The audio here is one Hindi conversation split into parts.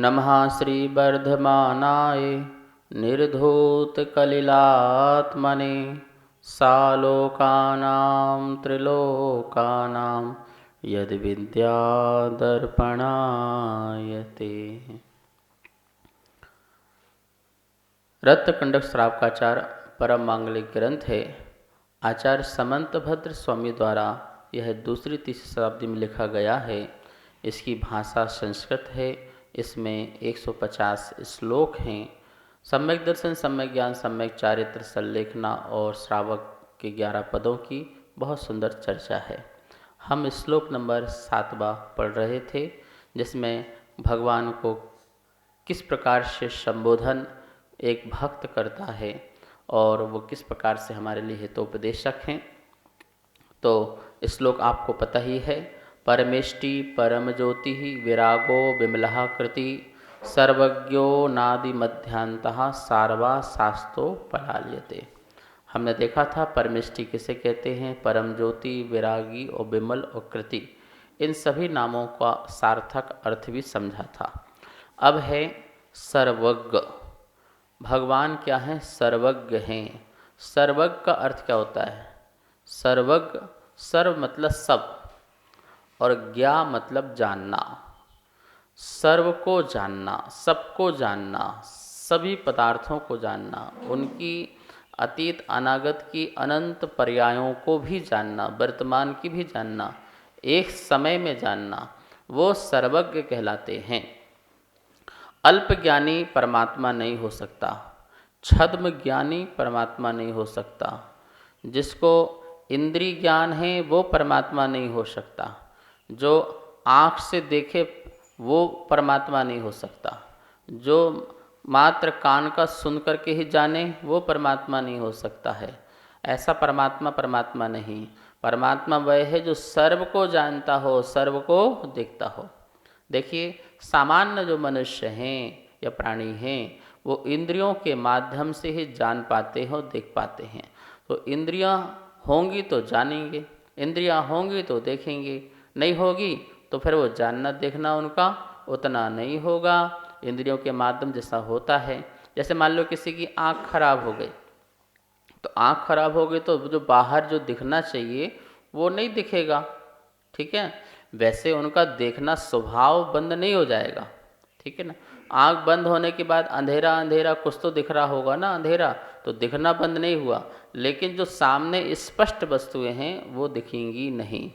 नमः श्रीवर्धमानाय निर्धूतकलिलात्मने सालोकानां त्रिलोकानां यद्विद्यादर्पणायते। रत्नकंडक श्रावकाचार परम मांगलिक ग्रंथ है। आचार्य समंतभद्र स्वामी द्वारा यह दूसरी तीसरी शताब्दी में लिखा गया है। इसकी भाषा संस्कृत है। इसमें 150 श्लोक हैं। सम्यक दर्शन, सम्यक ज्ञान, सम्यक चारित्र, संलेखना और श्रावक के 11 पदों की बहुत सुंदर चर्चा है। हम श्लोक नंबर 7वां पढ़ रहे थे, जिसमें भगवान को किस प्रकार से संबोधन एक भक्त करता है और वो किस प्रकार से हमारे लिए हितोपदेशक हैं। तो श्लोक आपको पता ही है। परमेष्टि परम ज्योति विरागो विमलः कृति सर्वज्ञो नादि मध्यांतः सार्वा शास्तो पलाल्यते। हमने देखा था परमेष्टि किसे कहते हैं, परम ज्योति, विरागी और विमल और कृति, इन सभी नामों का सार्थक अर्थ भी समझा था। अब है सर्वज्ञ। भगवान क्या हैं? सर्वज्ञ हैं। सर्वज्ञ का अर्थ क्या होता है? सर्वज्ञ, सर्व मतलब सब और ज्ञा मतलब जानना। सर्व को जानना, सबको जानना, सभी पदार्थों को जानना, उनकी अतीत अनागत की अनंत पर्यायों को भी जानना, वर्तमान की भी जानना, एक समय में जानना, वो सर्वज्ञ कहलाते हैं। अल्प ज्ञानी परमात्मा नहीं हो सकता। छद्म ज्ञानी परमात्मा नहीं हो सकता। जिसको इंद्रिय ज्ञान है वो परमात्मा नहीं हो सकता। जो आँख से देखे वो परमात्मा नहीं हो सकता। जो मात्र कान का सुन करके ही जाने वो परमात्मा नहीं हो सकता है। ऐसा परमात्मा नहीं। परमात्मा वह है जो सर्व को जानता हो, सर्व को देखता हो। देखिए, सामान्य जो मनुष्य हैं या प्राणी हैं वो इंद्रियों के माध्यम से ही जान पाते हो, देख पाते हैं। तो इंद्रियां होंगी तो जानेंगे, इंद्रियां होंगी तो देखेंगे, नहीं होगी तो फिर वो जानना देखना उनका उतना नहीं होगा। इंद्रियों के माध्यम जैसा होता है, जैसे मान लो किसी की आँख खराब हो गई, तो आँख खराब हो गई तो जो बाहर जो दिखना चाहिए वो नहीं दिखेगा, ठीक है। वैसे उनका देखना स्वभाव बंद नहीं हो जाएगा, ठीक है ना। आँख बंद होने के बाद अंधेरा अंधेरा कुछ तो दिख रहा होगा ना, अंधेरा तो दिखना बंद नहीं हुआ, लेकिन जो सामने स्पष्ट वस्तुएं हैं वो दिखेंगी नहीं।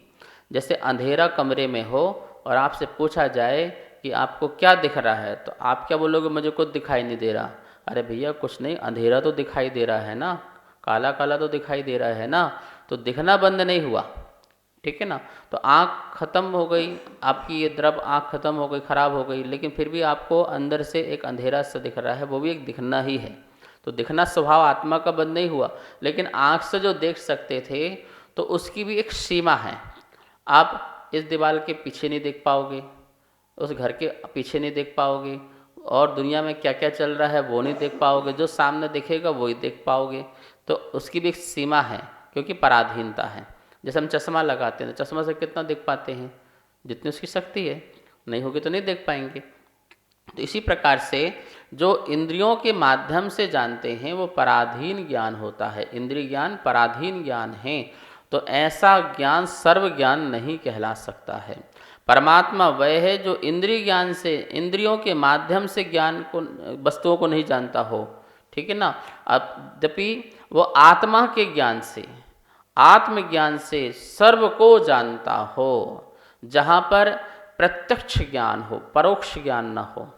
जैसे अंधेरा कमरे में हो और आपसे पूछा जाए कि आपको क्या दिख रहा है, तो आप क्या बोलोगे? मुझे कुछ दिखाई नहीं दे रहा। अरे भैया कुछ नहीं, अंधेरा तो दिखाई दे रहा है ना, काला काला तो दिखाई दे रहा है ना, तो दिखना बंद नहीं हुआ, ठीक है ना। तो आँख खत्म हो गई आपकी, ये द्रव आँख खत्म हो गई, खराब हो गई, लेकिन फिर भी आपको अंदर से एक अंधेरा सा दिख रहा है, वो भी एक दिखना ही है। तो दिखना स्वभाव आत्मा का बंद नहीं हुआ, लेकिन आँख से जो देख सकते थे तो उसकी भी एक सीमा है। आप इस दीवार के पीछे नहीं देख पाओगे, उस घर के पीछे नहीं देख पाओगे, और दुनिया में क्या क्या चल रहा है वो नहीं देख पाओगे। जो सामने दिखेगा वही देख पाओगे। तो उसकी भी एक सीमा है, क्योंकि पराधीनता है। जैसे हम चश्मा लगाते हैं तो चश्मा से कितना देख पाते हैं? जितनी उसकी शक्ति है, नहीं होगी तो नहीं देख पाएंगे। तो इसी प्रकार से जो इंद्रियों के माध्यम से जानते हैं वो पराधीन ज्ञान होता है। इंद्रिय ज्ञान पराधीन ज्ञान है। तो ऐसा ज्ञान सर्व ज्ञान नहीं कहला सकता है। परमात्मा वह है जो इंद्रिय ज्ञान से, इंद्रियों के माध्यम से ज्ञान को, वस्तुओं को नहीं जानता हो, ठीक है ना। यद्यपि वो आत्मा के ज्ञान से, आत्मज्ञान से सर्व को जानता हो। जहाँ पर प्रत्यक्ष ज्ञान हो, परोक्ष ज्ञान न हो।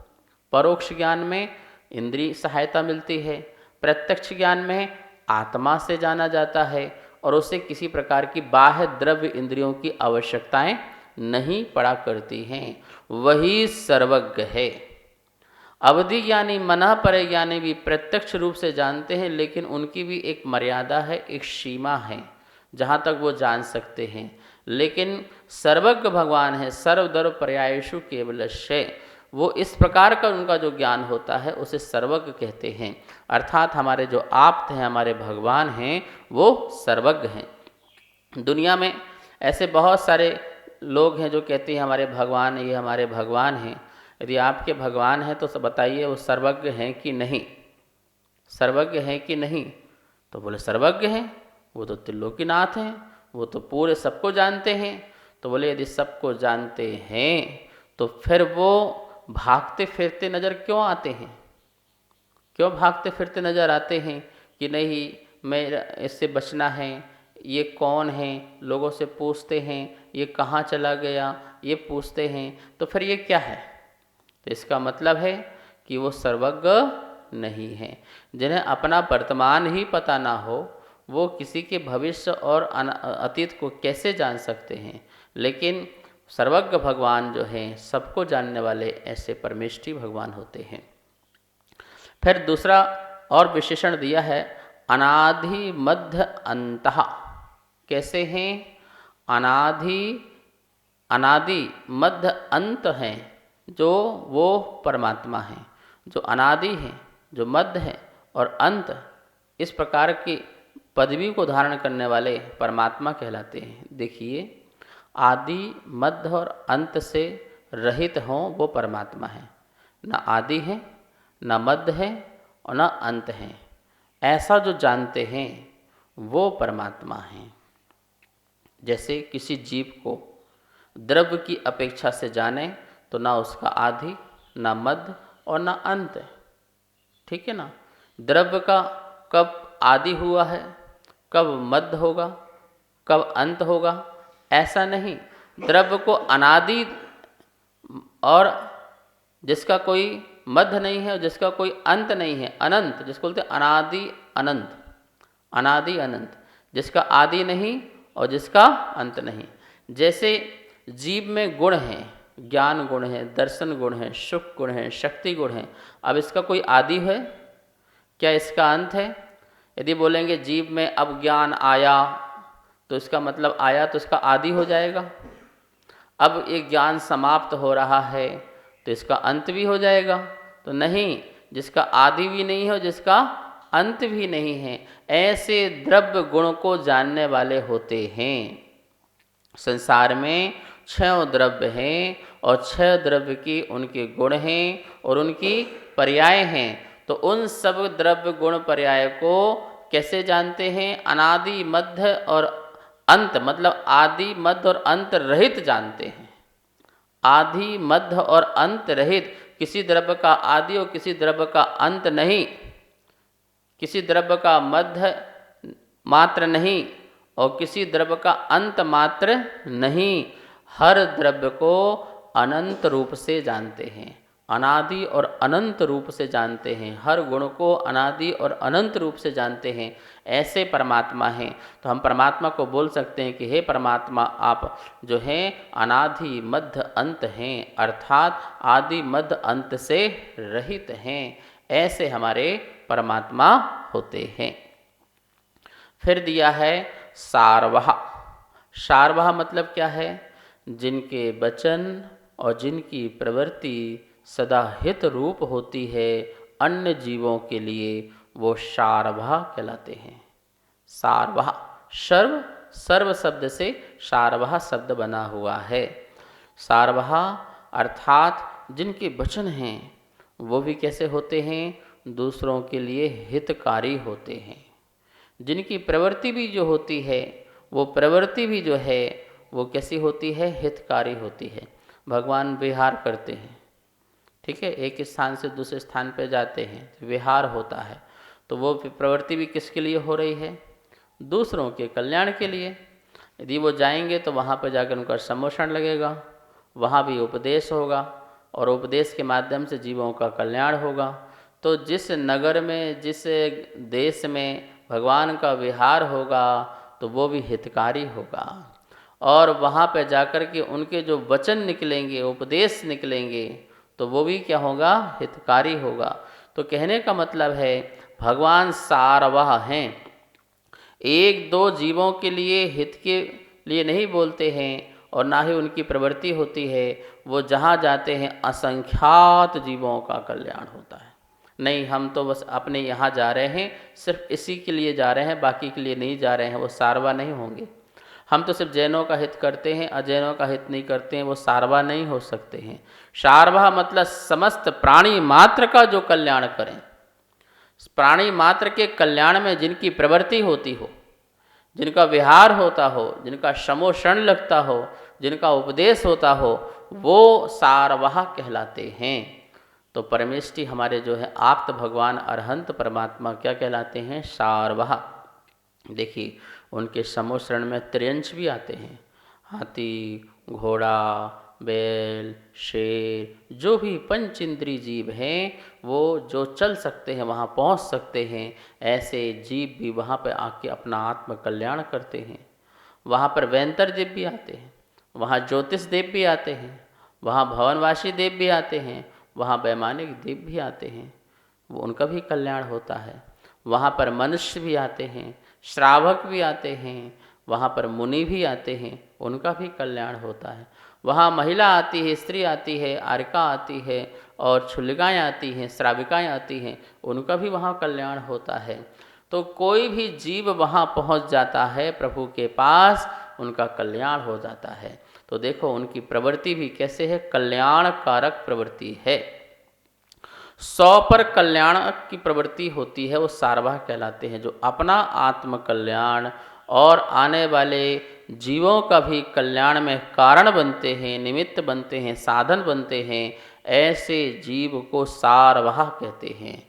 परोक्ष ज्ञान में इंद्रिय सहायता मिलती है, प्रत्यक्ष ज्ञान में आत्मा से जाना जाता है और उसे किसी प्रकार की बाह्य द्रव्य इंद्रियों की आवश्यकताएं नहीं पड़ा करती हैं। वही सर्वज्ञ है। अवधि ज्ञानी, मनः परे ज्ञानी भी प्रत्यक्ष रूप से जानते हैं, लेकिन उनकी भी एक मर्यादा है, एक सीमा है जहाँ तक वो जान सकते हैं। लेकिन सर्वज्ञ भगवान है, सर्वधर्म पर्यायेषु केवलस्य। वो इस प्रकार का उनका जो ज्ञान होता है उसे सर्वज्ञ कहते हैं। अर्थात हमारे जो आप्त हैं, हमारे भगवान हैं, वो सर्वज्ञ हैं। दुनिया में ऐसे बहुत सारे लोग हैं जो कहते हैं हमारे भगवान, ये हमारे भगवान हैं, यदि आपके भगवान हैं तो बताइए वो सर्वज्ञ हैं कि नहीं, सर्वज्ञ हैं कि नहीं? तो बोले सर्वज्ञ हैं, वो तो त्रिलोकीनाथ हैं, वो तो पूरे सबको जानते हैं। तो बोले यदि सबको जानते हैं तो फिर वो भागते फिरते नज़र क्यों आते हैं? क्यों भागते फिरते नज़र आते हैं कि नहीं मैं इससे बचना है, ये कौन है, लोगों से पूछते हैं, ये कहाँ चला गया, ये पूछते हैं, तो फिर ये क्या है? तो इसका मतलब है कि वो सर्वज्ञ नहीं है। जिन्हें अपना वर्तमान ही पता ना हो वो किसी के भविष्य और अतीत को कैसे जान सकते हैं? लेकिन सर्वज्ञ भगवान जो हैं, सबको जानने वाले ऐसे परमेष्ठी भगवान होते हैं। फिर दूसरा और विशेषण दिया है अनादि मध्य अंतः। कैसे हैं? अनादि मध्य अंत हैं जो वो परमात्मा हैं, जो अनादि हैं, जो मध्य हैं और अंत, इस प्रकार की पदवी को धारण करने वाले परमात्मा कहलाते हैं। देखिए, आदि मध्य और अंत से रहित हों वो परमात्मा है। न आदि है, न मध्य है और न अंत है। ऐसा जो जानते हैं वो परमात्मा है। जैसे किसी जीव को द्रव्य की अपेक्षा से जाने तो ना उसका आदि, ना मध्य और ना अंत है। ठीक है ना? द्रव्य का कब आदि हुआ है, कब मध्य होगा, कब अंत होगा, ऐसा नहीं। द्रव्य को अनादि और जिसका कोई मध्य नहीं है और जिसका कोई अंत नहीं है, अनंत, जिसको बोलते हैं अनादि अनंत, अनादि अनंत, जिसका आदि नहीं और जिसका अंत नहीं। जैसे जीव में गुण हैं, ज्ञान गुण है, दर्शन गुण है, सुख गुण है, शक्ति गुण है। अब इसका कोई आदि है क्या? इसका अंत है? यदि बोलेंगे जीव में अब ज्ञान आया तो इसका मतलब आया तो इसका आदि हो जाएगा। अब ये ज्ञान समाप्त हो रहा है तो इसका अंत भी हो जाएगा? तो नहीं, जिसका आदि भी नहीं है और जिसका अंत भी नहीं है, ऐसे द्रव्य गुण को जानने वाले होते हैं। संसार में 6 द्रव्य हैं और 6 द्रव्य की उनके गुण हैं और उनकी पर्याय हैं। तो उन सब द्रव्य गुण पर्याय को कैसे जानते हैं? अनादि मध्य और अंत, मतलब आदि मध्य और अंत रहित जानते हैं। आदि मध्य और अंत रहित, किसी द्रव्य का आदि और किसी द्रव्य का अंत नहीं, किसी द्रव्य का मध्य मात्र नहीं और किसी द्रव्य का अंत मात्र नहीं। हर द्रव्य को अनंत रूप से जानते हैं, अनादि और अनंत रूप से जानते हैं। हर गुण को अनादि और अनंत रूप से जानते हैं। ऐसे परमात्मा हैं। तो हम परमात्मा को बोल सकते हैं कि हे परमात्मा, आप जो हैं अनादि मध्य अंत हैं, अर्थात आदि मध्य अंत से रहित हैं। ऐसे हमारे परमात्मा होते हैं। फिर दिया है सारवः। सारवः मतलब क्या है? जिनके वचन और जिनकी प्रवृत्ति सदा हित रूप होती है अन्य जीवों के लिए, वो सारवः कहलाते हैं। सारवः, सर्व, सर्व शब्द से सारवः शब्द बना हुआ है। सारवः अर्थात जिनके वचन हैं वो भी कैसे होते हैं? दूसरों के लिए हितकारी होते हैं। जिनकी प्रवृत्ति भी जो होती है, वो प्रवृत्ति भी जो है वो कैसी होती है? हितकारी होती है। भगवान विहार करते हैं, ठीक है, एक स्थान से दूसरे स्थान पर जाते हैं, विहार होता है, तो वो प्रवृत्ति भी किसके लिए हो रही है? दूसरों के कल्याण के लिए। यदि वो जाएंगे तो वहाँ पर जाकर उनका सम्मोषण लगेगा, वहाँ भी उपदेश होगा और उपदेश के माध्यम से जीवों का कल्याण होगा। तो जिस नगर में, जिस देश में भगवान का विहार होगा तो वो भी हितकारी होगा। और वहाँ पर जाकर के उनके जो वचन निकलेंगे, उपदेश निकलेंगे, तो वो भी क्या होगा? हितकारी होगा। तो कहने का मतलब है भगवान सारवः हैं। एक दो जीवों के लिए, हित के लिए नहीं बोलते हैं और ना ही उनकी प्रवृत्ति होती है। वो जहाँ जाते हैं असंख्यात जीवों का कल्याण होता है। नहीं, हम तो बस अपने यहाँ जा रहे हैं, सिर्फ इसी के लिए जा रहे हैं, बाकी के लिए नहीं जा रहे हैं, वो सारवा नहीं होंगे। हम तो सिर्फ जैनों का हित करते हैं, अजैनों का हित नहीं करते हैं, वो सारवा नहीं हो सकते हैं। सारवा मतलब समस्त प्राणी मात्र का जो कल्याण करें, प्राणी मात्र के कल्याण में जिनकी प्रवृत्ति होती हो, जिनका विहार होता हो, जिनका शमोषण लगता हो, जिनका उपदेश होता हो, वो सारवाह कहलाते हैं। तो परमेष्टि हमारे जो है आप्त भगवान अरहंत परमात्मा क्या कहलाते हैं? सारवाह। देखिए उनके समोषण में त्रियंश भी आते हैं, हाथी, घोड़ा, बैल, शेर, जो भी पंच इंद्रिय जीव हैं वो जो चल सकते हैं, वहाँ पहुँच सकते हैं, ऐसे जीव भी वहाँ पर आके अपना आत्म कल्याण करते हैं। वहाँ पर वैंतर देव भी आते हैं, वहाँ ज्योतिष देव भी आते हैं, वहाँ भवनवासी देव भी आते हैं, वहाँ वैमानिक देव भी आते हैं, वो उनका भी कल्याण होता है। वहाँ पर मनुष्य भी आते हैं, श्रावक भी आते हैं, वहाँ पर मुनि भी आते हैं, उनका भी कल्याण होता है। वहाँ महिला आती है, स्त्री आती है, आर्का आती है, और छुल्लिकाएँ आती हैं, श्राविकाएँ आती हैं, उनका भी वहाँ कल्याण होता है। तो कोई भी जीव वहाँ पहुँच जाता है प्रभु के पास, उनका कल्याण हो जाता है। तो देखो उनकी प्रवृत्ति भी कैसे है? कल्याण कारक प्रवृत्ति है। 100 पर कल्याण की प्रवृत्ति होती है, वो सारवाह कहलाते हैं, जो अपना आत्म कल्याण और आने वाले जीवों का भी कल्याण में कारण बनते हैं, निमित्त बनते हैं, साधन बनते हैं, ऐसे जीव को सारवाह कहते हैं।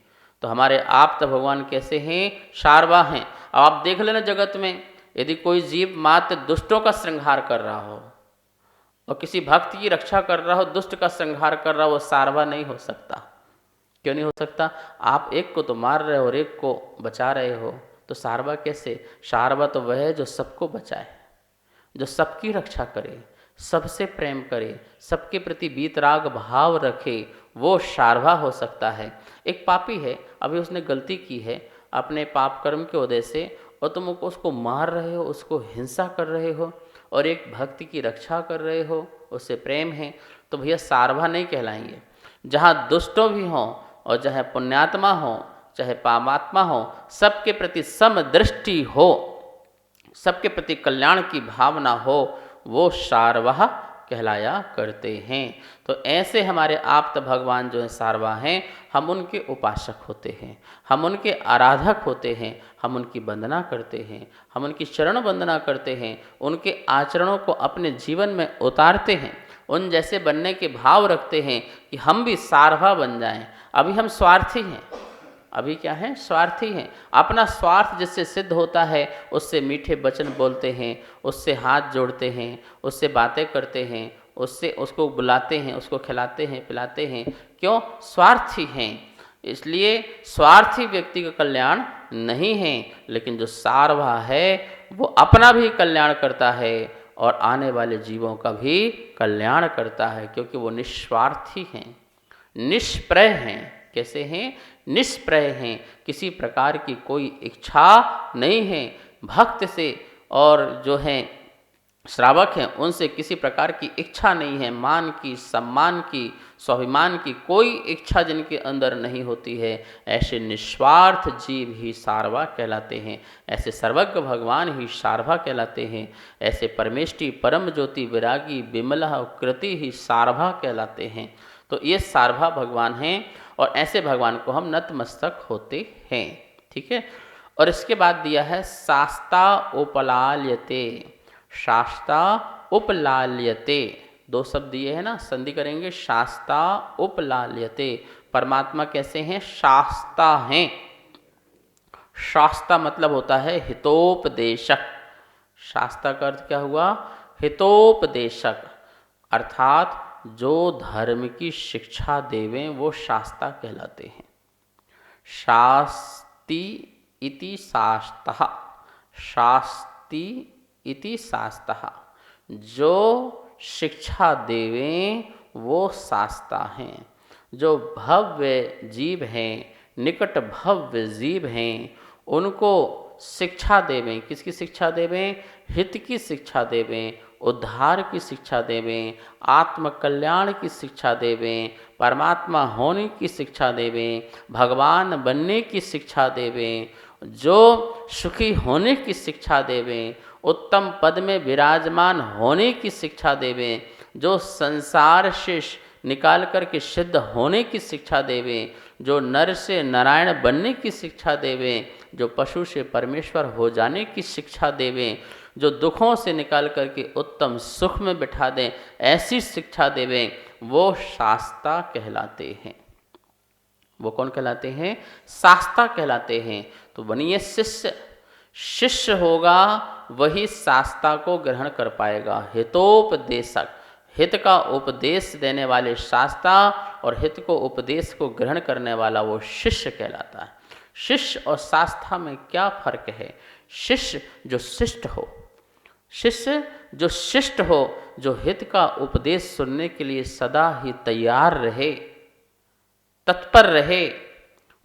तो हमारे आप्त भगवान कैसे हैं? सारवाह हैं। अब आप देख लेना जगत में, यदि कोई जीव मात्र दुष्टों का श्रृंगार कर रहा हो और किसी भक्त की रक्षा कर रहा हो, दुष्ट का श्रृंगार कर रहा हो, वो सारवाह नहीं हो सकता। क्यों नहीं हो सकता? आप एक को तो मार रहे हो और एक को बचा रहे हो, तो सारवा कैसे? सारवा तो वह है जो सबको बचाए, जो सबकी रक्षा करे, सबसे प्रेम करे, सबके प्रति वीतराग भाव रखे, वो सारवा हो सकता है। एक पापी है, अभी उसने गलती की है अपने पाप कर्म के वजह से, और तुम उसको मार रहे हो, उसको हिंसा कर रहे हो, और एक भक्ति की रक्षा कर रहे हो, उससे प्रेम है, तो भैया सारवा नहीं कहलाएंगे। जहाँ दुष्टों भी हों और चाहे पुण्यात्मा हो, चाहे पापात्मा हो, सबके प्रति समदृष्टि हो, सबके प्रति कल्याण की भावना हो, वो सारवाह कहलाया करते हैं। तो ऐसे हमारे आप्त भगवान जो है सारवाह हैं, हम उनके उपासक होते हैं, हम उनके आराधक होते हैं, हम उनकी वंदना करते हैं, हम उनकी चरण वंदना करते हैं, उनके आचरणों को अपने जीवन में उतारते हैं, उन जैसे बनने के भाव रखते हैं कि हम भी सारवाह बन जाएं। अभी हम स्वार्थी हैं, अभी क्या है? स्वार्थी हैं। अपना स्वार्थ जिससे सिद्ध होता है उससे मीठे वचन बोलते हैं, उससे हाथ जोड़ते हैं, उससे बातें करते हैं, उससे उसको बुलाते हैं, उसको खिलाते हैं, पिलाते हैं। क्यों? स्वार्थी हैं। इसलिए स्वार्थी व्यक्ति का कल्याण नहीं है, लेकिन जो सारवाह है वो अपना भी कल्याण करता है और आने वाले जीवों का भी कल्याण करता है, क्योंकि वो निस्वार्थी हैं, निष्प्रय हैं। कैसे हैं? निष्प्रय हैं, किसी प्रकार की कोई इच्छा नहीं है भक्त से, और जो हैं श्रावक हैं उनसे किसी प्रकार की इच्छा नहीं है, मान की, सम्मान की, स्वाभिमान की कोई इच्छा जिनके अंदर नहीं होती है, ऐसे निस्वार्थ जीव ही सारवा कहलाते हैं। ऐसे सर्वज्ञ भगवान ही सारवा कहलाते हैं। ऐसे परमेष्टि परम ज्योति विरागी विमला कृति ही सारवा कहलाते हैं। तो ये सारवा भगवान हैं और ऐसे भगवान को हम नतमस्तक होते हैं। ठीक है। और इसके बाद दिया है शास्ता उपलाल्यते। शास्ता उपलाल्यते, दो शब्द दिए हैं ना, संधि करेंगे, शास्ता उपलाल्यते। परमात्मा कैसे हैं? शास्ता हैं। शास्ता मतलब होता है हितोपदेशक। शास्ता का अर्थ क्या हुआ? हितोपदेशक, अर्थात जो धर्म की शिक्षा देवें वो शास्ता कहलाते हैं। शास्ति इति शास्तः, शास्ति इति शास्तः, जो शिक्षा देवें वो शास्ता हैं। जो भव्य जीव हैं, निकट भव्य जीव हैं, उनको शिक्षा देवें। किसकी शिक्षा देवें? हित की शिक्षा देवें, उद्धार की शिक्षा देवें, आत्मकल्याण की शिक्षा देवें, परमात्मा होने की शिक्षा देवें, भगवान बनने की शिक्षा देवें, जो सुखी होने की शिक्षा देवें, उत्तम पद में विराजमान होने की शिक्षा देवें, जो संसार से निकाल कर के सिद्ध होने की शिक्षा देवें, जो नर से नारायण बनने की शिक्षा देवें, जो पशु से परमेश्वर हो जाने की शिक्षा देवें, जो दुखों से निकाल कर के उत्तम सुख में बिठा दें, ऐसी शिक्षा देवें, वो शास्ता कहलाते हैं। वो कौन कहलाते हैं? शास्ता कहलाते हैं। तो बनिए शिष्य। शिष्य होगा वही शास्ता को ग्रहण कर पाएगा। हितोपदेशक, हित का उपदेश देने वाले शास्ता और हित को उपदेश को ग्रहण करने वाला वो शिष्य कहलाता है। शिष्य और शास्ता में क्या फर्क है? शिष्य जो शिष्ट हो, शिष्य जो शिष्ट हो, जो हित का उपदेश सुनने के लिए सदा ही तैयार रहे, तत्पर रहे,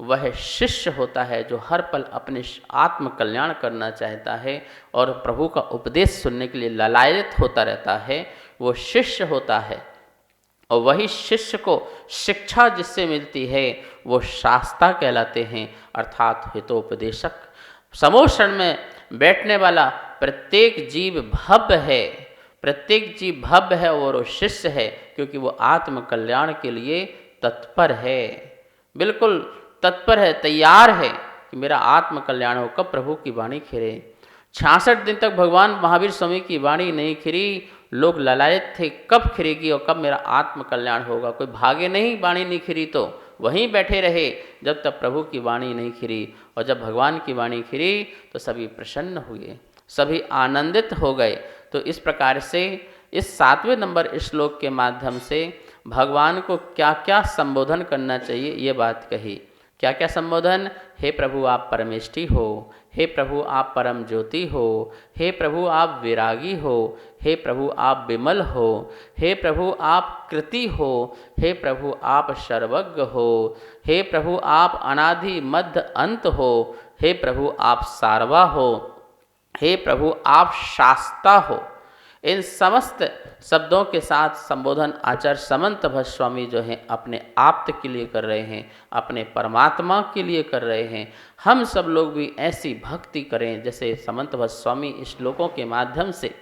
वह शिष्य होता है। जो हर पल अपने आत्म कल्याण करना चाहता है और प्रभु का उपदेश सुनने के लिए ललायत होता रहता है, वो शिष्य होता है। और वही शिष्य को शिक्षा जिससे मिलती है वो शास्ता कहलाते हैं, अर्थात हितोपदेशक। समोषण में बैठने वाला प्रत्येक जीव भव्य है, प्रत्येक जीव भव्य है और वो शिष्य है, क्योंकि वो आत्म कल्याण के लिए तत्पर है, बिल्कुल तत्पर है, तैयार है कि मेरा आत्म कल्याण हो। कब प्रभु की वाणी खिरे? 66 दिन तक भगवान महावीर स्वामी की वाणी नहीं खिरी, लोग ललायत थे कब खिरेगी और कब मेरा आत्म कल्याण होगा। कोई भागे नहीं, वाणी नहीं खिरी तो वहीं बैठे रहे जब तक प्रभु की वाणी नहीं खिरी। और जब भगवान की वाणी खिरी तो सभी प्रसन्न हुए, सभी आनंदित हो गए। तो इस प्रकार से इस 7वें नंबर श्लोक के माध्यम से भगवान को क्या क्या संबोधन करना चाहिए ये बात कही। क्या क्या संबोधन? हे प्रभु आप परमेष्टि हो, हे प्रभु आप परम ज्योति हो, हे प्रभु आप विरागी हो, हे प्रभु आप विमल हो, हे प्रभु आप कृति हो, हे प्रभु आप सर्वज्ञ हो, हे प्रभु आप अनादि मध्य अंत हो, हे प्रभु आप सारवा हो, हे प्रभु आप शास्ता हो। इन समस्त शब्दों के साथ संबोधन आचार्य समंत भट्ट स्वामी जो हैं अपने आप्त के लिए कर रहे हैं, अपने परमात्मा के लिए कर रहे हैं। हम सब लोग भी ऐसी भक्ति करें जैसे समंत भट्ट स्वामी इस श्लोकों के माध्यम से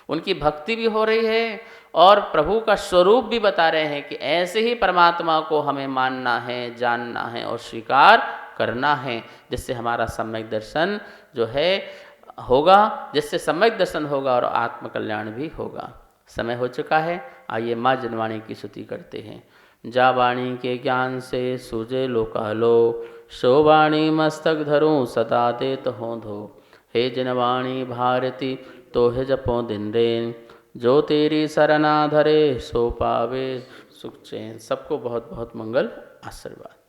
उनकी भक्ति भी हो रही है और प्रभु का स्वरूप भी बता रहे हैं कि ऐसे ही परमात्मा को हमें मानना है, जानना है और स्वीकार करना है, जिससे हमारा सम्यक दर्शन जो है होगा, जिससे सम्यक दर्शन होगा और आत्म कल्याण भी होगा। समय हो चुका है, आइए माँ जनवाणी की स्तुति करते हैं। जा वाणी के ज्ञान से सूझे लोकालो, सो वाणी मस्तक धरूं सदा देत हों धो। हे जनवाणी भारती तो हे जपो दिन रेन, जो तेरी सरना धरे सो पावे सुख चैन। सबको बहुत बहुत मंगल आशीर्वाद।